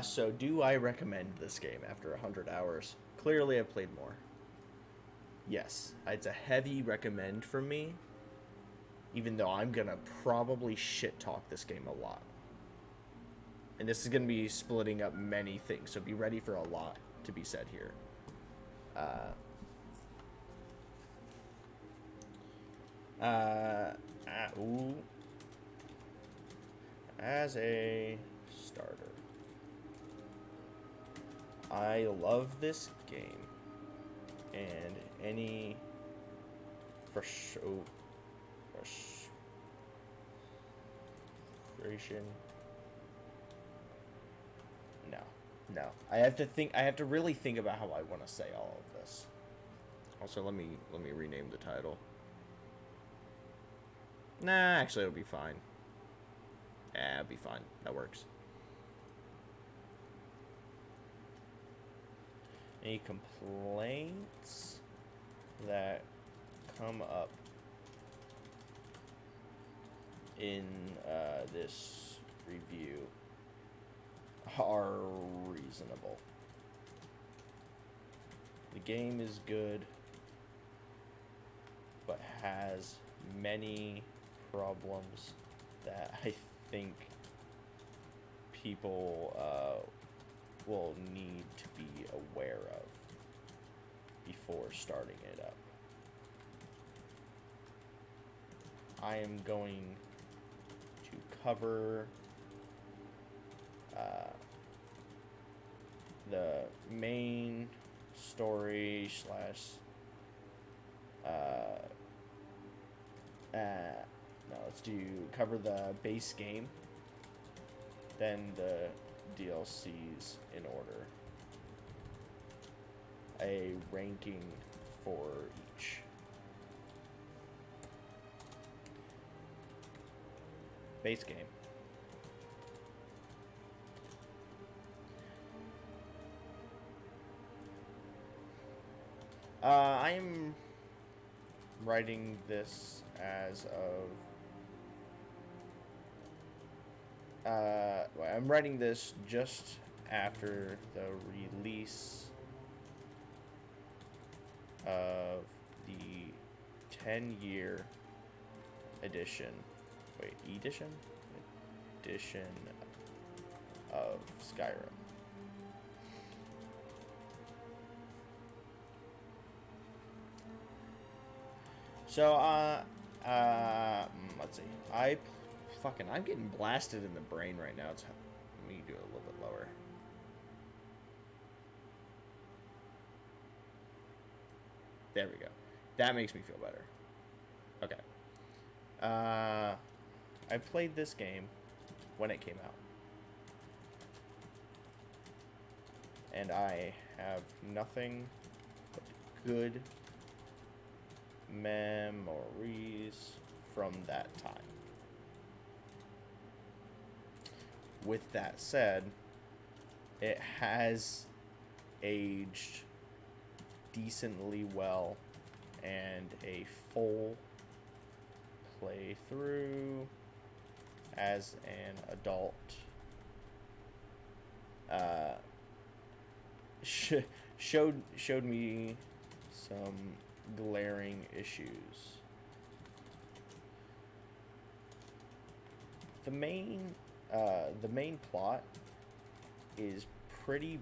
So do I recommend this game after 100 hours? Clearly I've played more. Yes, it's a heavy recommend from me, even though I'm gonna probably shit talk this game a lot. And this is gonna be splitting up many things, so be ready for a lot to be said here. Ooh. As a starter, I love this game, and any frustration. No. I have to really think about how I want to say all of this. Also, let me rename the title. Nah, actually, it'll be fine. Yeah, it'll be fine. That works. Any complaints that come up in this review are reasonable. The game is good, but has many problems that I think people will need to be aware of before starting it up. I am going to cover the main story slash no, let's cover the base game, then the DLCs in order. A ranking for each. Base game. I am writing this as of I'm writing this just after the release of the 10-year edition. Wait, edition? Edition of Skyrim. So, let's see. I'm getting blasted in the brain right now. Let me do it a little bit lower. There we go. That makes me feel better. Okay. I played this game when it came out. And I have nothing but good memories from that time. With that said, it has aged decently well, and a full playthrough as an adult showed me some glaring issues. The main plot is pretty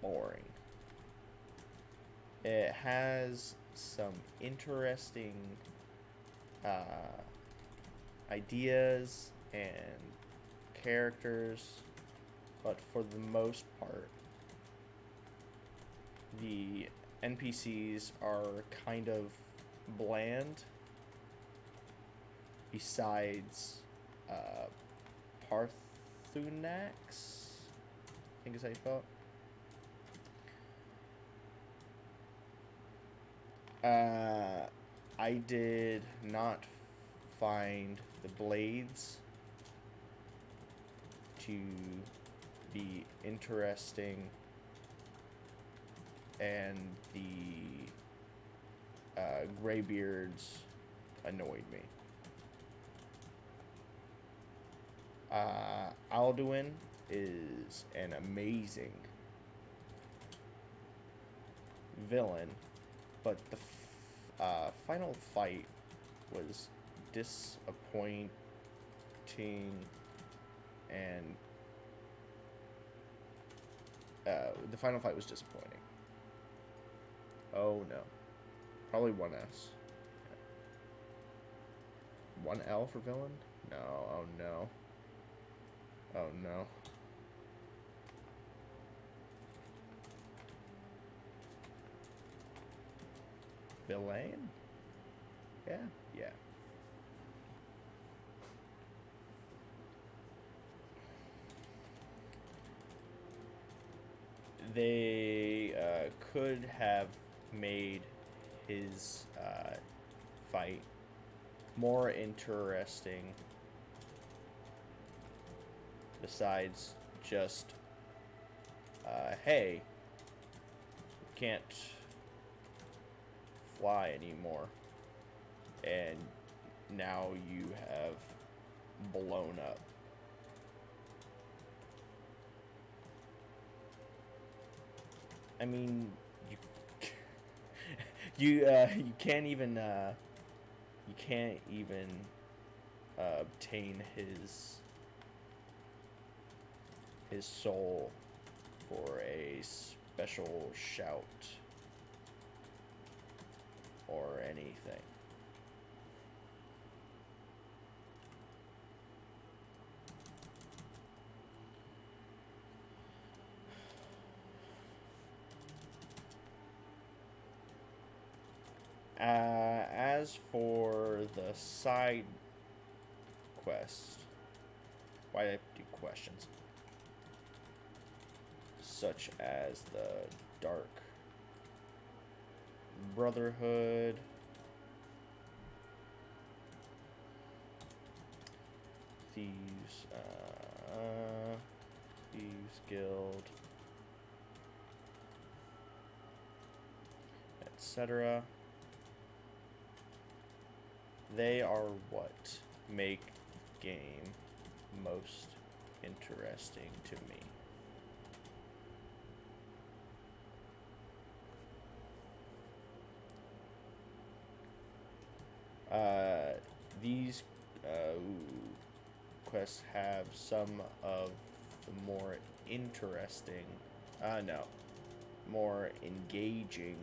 boring. It has some interesting ideas and characters, but for the most part, the NPCs are kind of bland. Besides Parthunax, I think is how you spell it. I did not find the blades to be interesting, and the Greybeards annoyed me. Alduin is an amazing villain, but the final fight was disappointing, and the final fight was disappointing. Oh no. Probably 1S. 1L for villain? No, oh no. Oh no. Villain? Yeah? Yeah. They could have made his fight more interesting besides just hey, you can't fly anymore, and now you have blown up. I mean, you can't even obtain his soul for a special shout or anything. As for the side quest, why did I do questions? Such as the Dark Brotherhood, Thieves Guild, etc. They are what make game most interesting to me. These quests have some of the more interesting, more engaging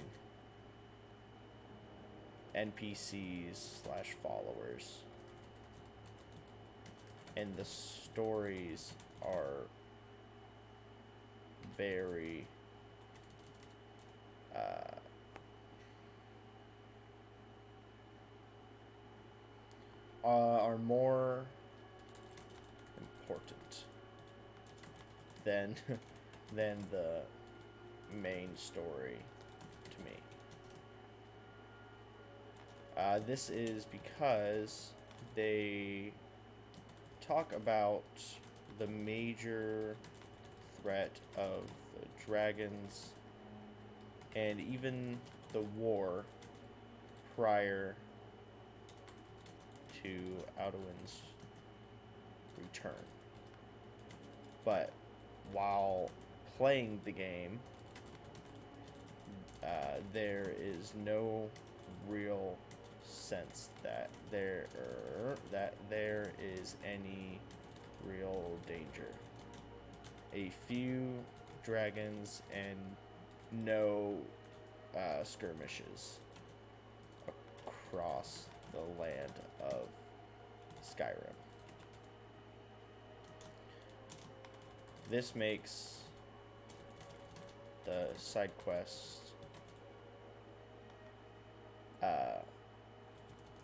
NPCs/followers, and the stories are very are more important than than the main story to me. This is because they talk about the major threat of the dragons and even the war prior to Alduin's return. But while playing the game, there is no real sense that there is any real danger. A few dragons and no skirmishes across the land of Skyrim. This makes the side quests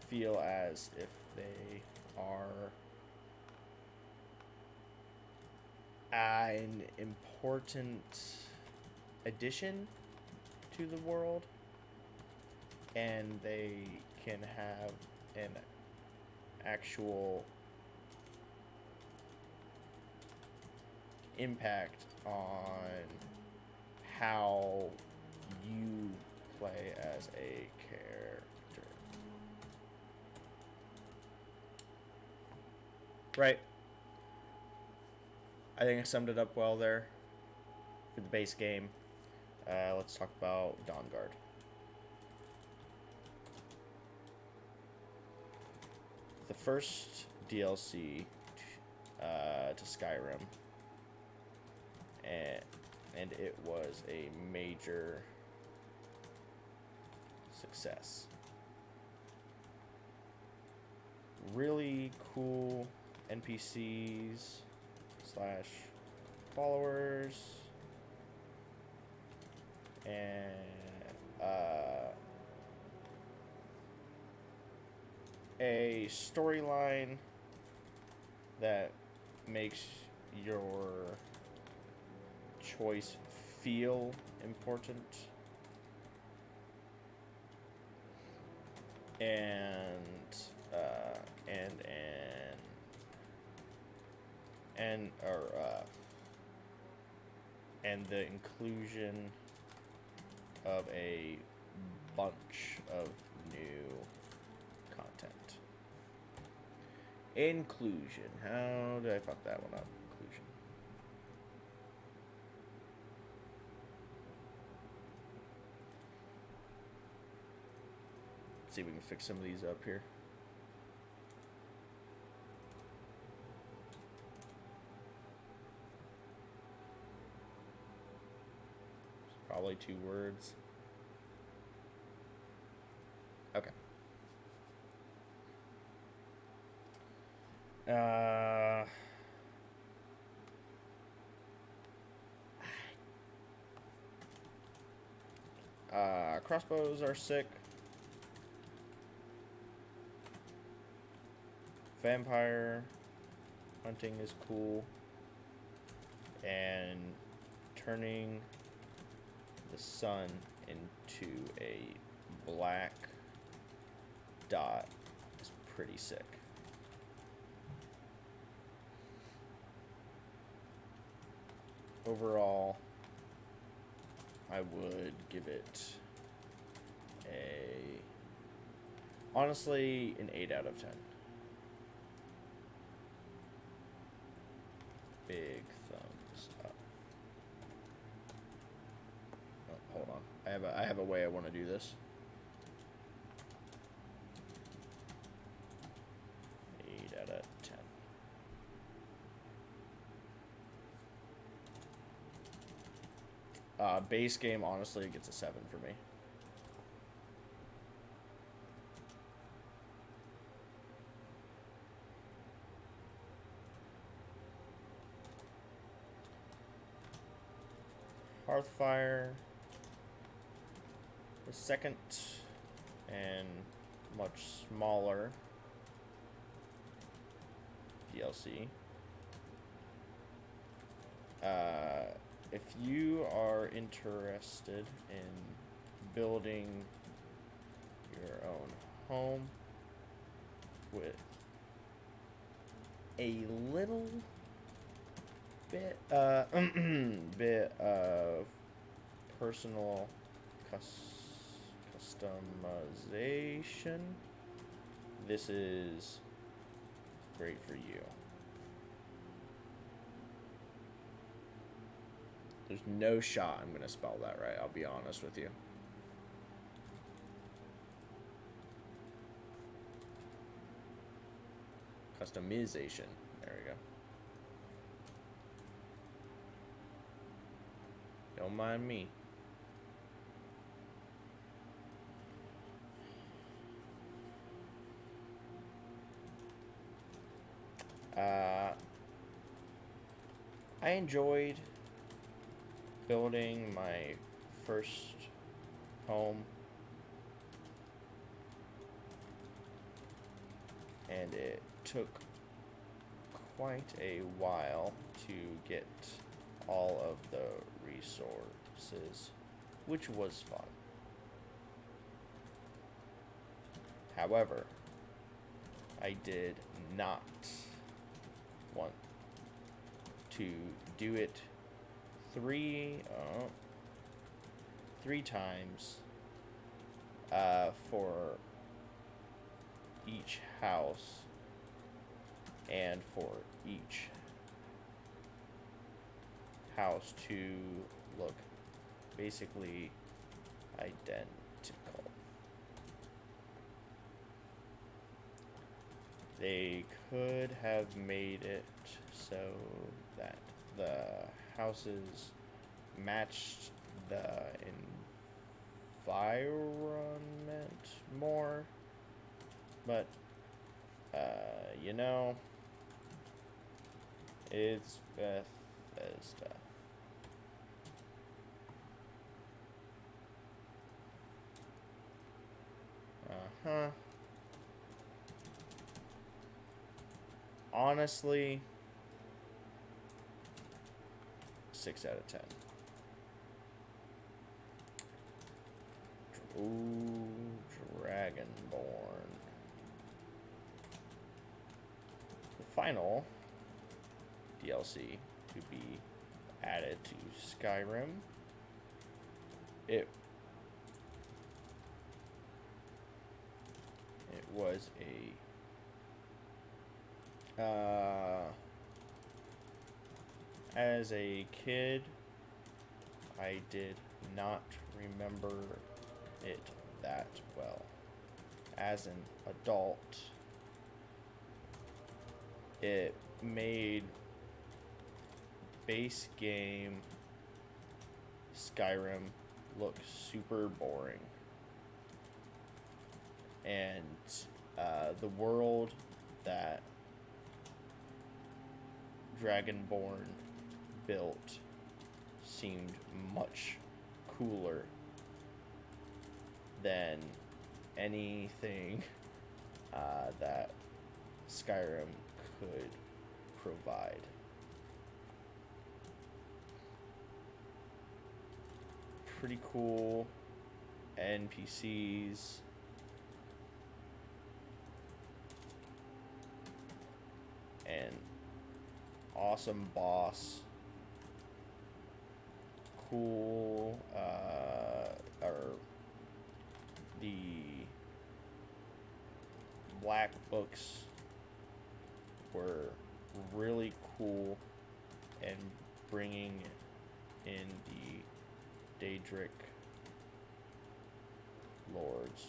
feel as if they are an important addition to the world, and they can have an actual impact on how you play as a character. Right. I think I summed it up well there for the base game. Let's talk about Dawnguard. The first DLC to Skyrim, and it was a major success. Really cool NPCs / followers, and a storyline that makes your choice feel important, and the inclusion of a bunch of new content. Inclusion. How did I fuck that one up? Inclusion. Let's see if we can fix some of these up here. Probably 2 words. Okay. Crossbows are sick. Vampire hunting is cool. And turning the sun into a black dot is pretty sick. Overall, I would give it honestly an 8 out of 10. Big thumbs up. Oh, hold on. I have a way I want to do this. 8 out of 10. Base game, honestly, it gets a 7 for me. Hearthfire, the second and much smaller DLC. If you are interested in building your own home with a little bit of personal customization, this is great for you. There's no shot I'm gonna spell that right, I'll be honest with you. Customization, there we go. Don't mind me. I enjoyed building my first home, and it took quite a while to get all of the resources, which was fun. However, I did not want to do it three times for each house and for each house to look basically identical. They could have made it so that the houses matched the environment more, but you know, it's Bethesda. Honestly, 6 out of 10. Ooh, Dragonborn. The final DLC to be added to Skyrim. It was as a kid, I did not remember it that well. As an adult, it made base game Skyrim look super boring. And the world that Dragonborn built seemed much cooler than anything that Skyrim could provide. Pretty cool NPCs. And awesome boss. Cool, or the black books were really cool, and bringing in the Daedric lords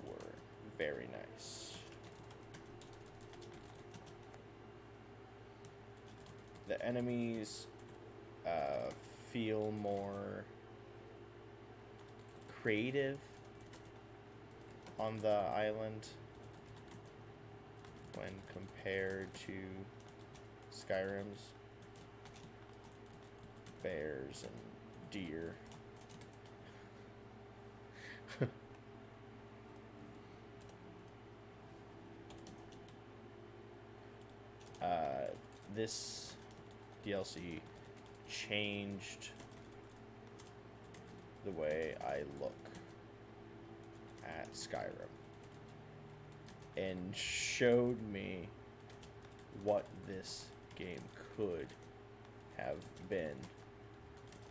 were very nice. The enemies feel more creative on the island when compared to Skyrim's bears and deer. This DLC changed the way I look at Skyrim and showed me what this game could have been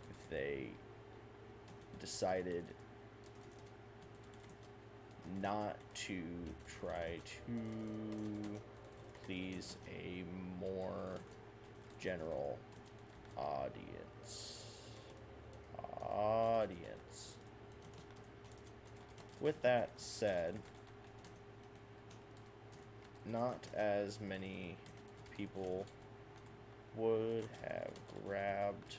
if they decided not to try to please a more general audience. With that said, not as many people would have grabbed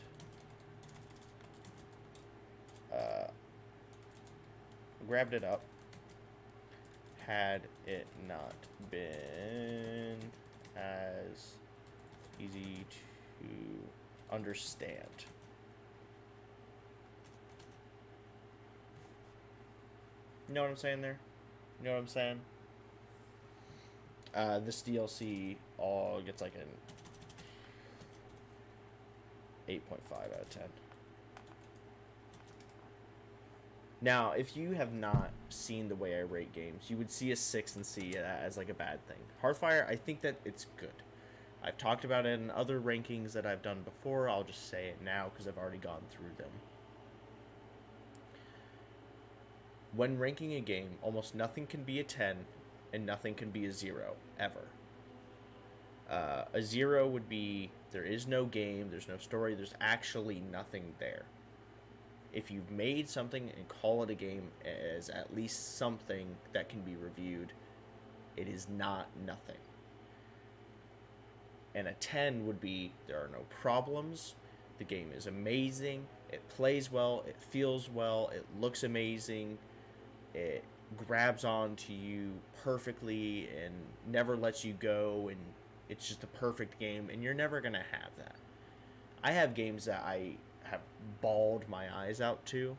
it up had it not been as easy to understand. You know what I'm saying there? You know what I'm saying? This DLC all gets like an 8.5 out of 10. Now, if you have not seen the way I rate games, you would see a 6 and see that as like a bad thing. Hearthfire, I think that it's good. I've talked about it in other rankings that I've done before. I'll just say it now because I've already gone through them. When ranking a game, almost nothing can be a 10 and nothing can be a 0, ever. A 0 would be There is no game, there's no story, there's actually nothing there. If you've made something and call it a game as at least something that can be reviewed, it is not nothing. And a 10 would be, there are no problems, the game is amazing, it plays well, it feels well, it looks amazing, it grabs onto you perfectly and never lets you go, and it's just a perfect game, and you're never going to have that. I have games that I have bawled my eyes out to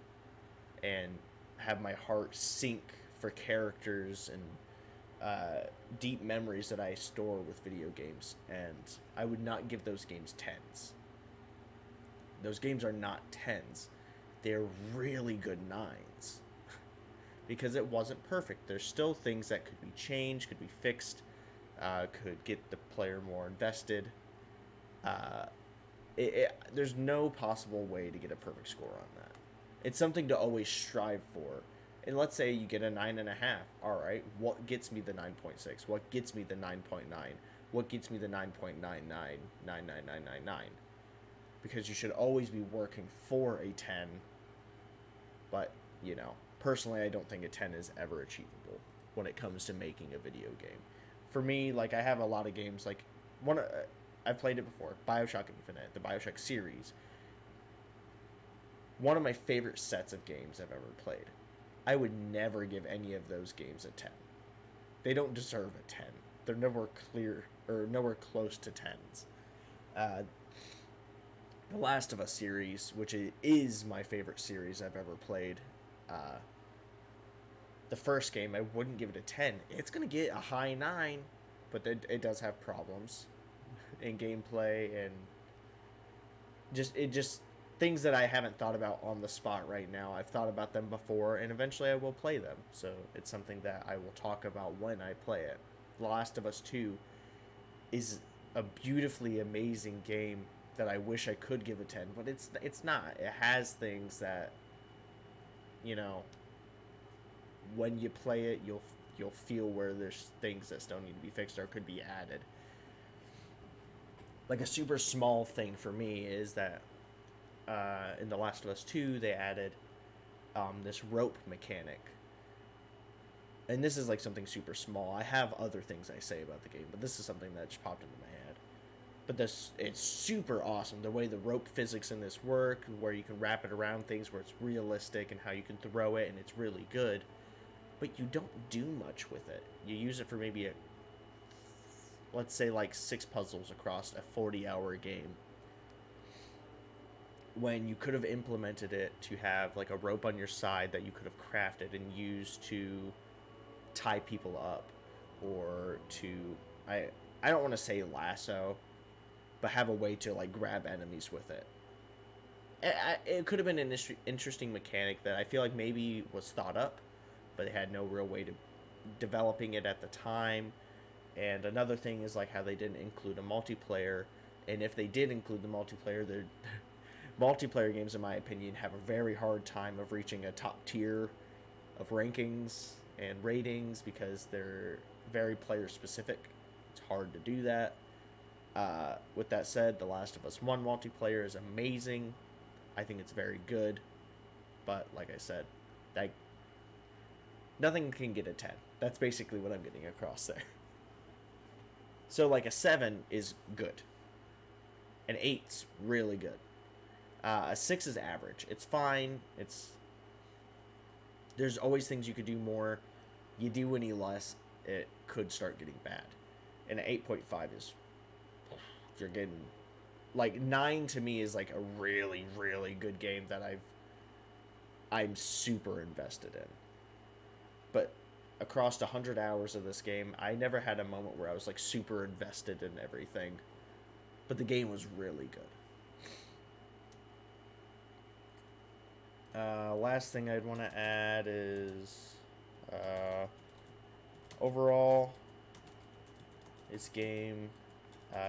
and have my heart sink for characters and deep memories that I store with video games, and I would not give those games 10s. Those games are not 10s. They're really good 9s. Because it wasn't perfect. There's still things that could be changed, could be fixed, could get the player more invested. There's no possible way to get a perfect score on that. It's something to always strive for. And let's say you get a 9.5. All right, what gets me the 9.6? What gets me the 9.9? What gets me the 9.9999999? Because you should always be working for a 10. But, you know, personally, I don't think a 10 is ever achievable when it comes to making a video game. For me, like, I have a lot of games, like, I've played it before, Bioshock Infinite, the Bioshock series. One of my favorite sets of games I've ever played. I would never give any of those games a 10. They don't deserve a 10. They're nowhere close to 10s. The Last of Us series, which is my favorite series I've ever played. The first game, I wouldn't give it a 10. It's going to get a high 9, but it does have problems in gameplay and just things that I haven't thought about on the spot right now. I've thought about them before, and eventually I will play them. So it's something that I will talk about when I play it. The Last of Us 2 is a beautifully amazing game that I wish I could give a 10, but it's not. It has things that, you know, when you play it, you'll feel where there's things that still need to be fixed or could be added. Like a super small thing for me is that in The Last of Us 2, they added this rope mechanic. And this is like something super small. I have other things I say about the game, but this is something that just popped into my head. But it's super awesome, the way the rope physics in this work, where you can wrap it around things, where it's realistic, and how you can throw it, and it's really good. But you don't do much with it. You use it for maybe let's say like 6 puzzles across a 40-hour game, when you could have implemented it to have like a rope on your side that you could have crafted and used to tie people up, or to I don't want to say lasso, but have a way to like grab enemies with it. It could have been an interesting mechanic that I feel like maybe was thought up, but they had no real way to developing it at the time. And another thing is like how they didn't include a multiplayer, and if they did include the multiplayer, they're multiplayer games, in my opinion, have a very hard time of reaching a top tier of rankings and ratings because they're very player specific. It's hard to do that. With that said, The Last of Us 1 multiplayer is amazing. I think it's very good. But like I said, nothing can get a 10. That's basically what I'm getting across there. So like a 7 is good. An 8's really good. A 6 is average. It's fine. There's always things you could do more. You do any less, it could start getting bad. And an 8.5 is, you're getting, like 9 to me is like a really, really good game that I'm super invested in. But across 100 hours of this game, I never had a moment where I was like super invested in everything. But the game was really good. Last thing I'd want to add is overall, this game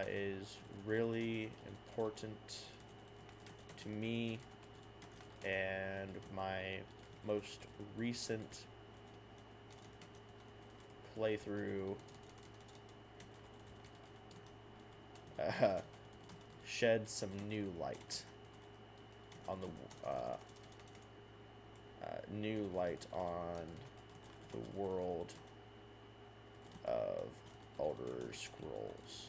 is really important to me, and my most recent playthrough shed some new light on the world of Elder Scrolls.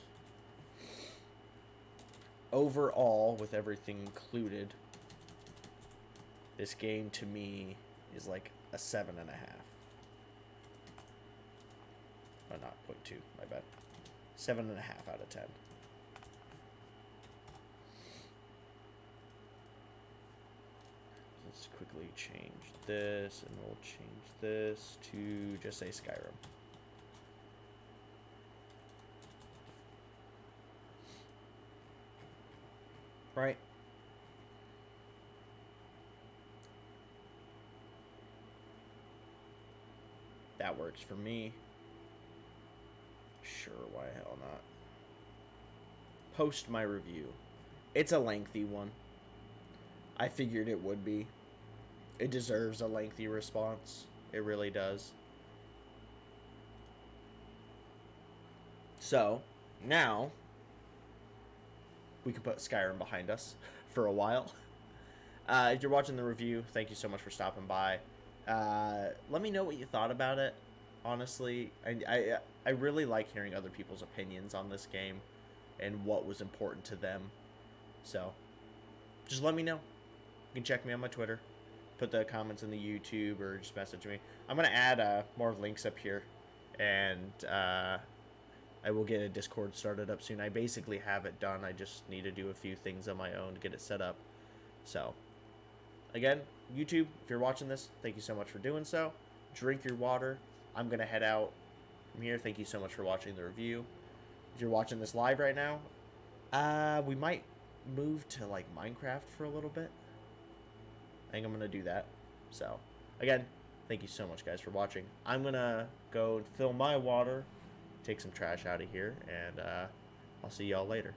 Overall, with everything included, this game to me is like a 7.5. Oh, not 0.2, my bad. 7.5 out of 10. Let's quickly change this, and we'll change this to just say Skyrim. Right? That works for me. Sure, why the hell not? Post my review. It's a lengthy one. I figured it would be. It deserves a lengthy response. It really does. So, now, we can put Skyrim behind us for a while. If you're watching the review, thank you so much for stopping by. Let me know what you thought about it. Honestly, I really like hearing other people's opinions on this game and what was important to them. So, just let me know. You can check me on my Twitter. Put the comments in the YouTube or just message me. I'm going to add more links up here. And I will get a Discord started up soon. I basically have it done. I just need to do a few things on my own to get it set up. So, again, YouTube, if you're watching this, thank you so much for doing so. Drink your water. I'm going to head out from here. Thank you so much for watching the review. If you're watching this live right now, we might move to, like, Minecraft for a little bit. I think I'm going to do that. So, again, thank you so much, guys, for watching. I'm going to go and fill my water, take some trash out of here, and I'll see y'all later.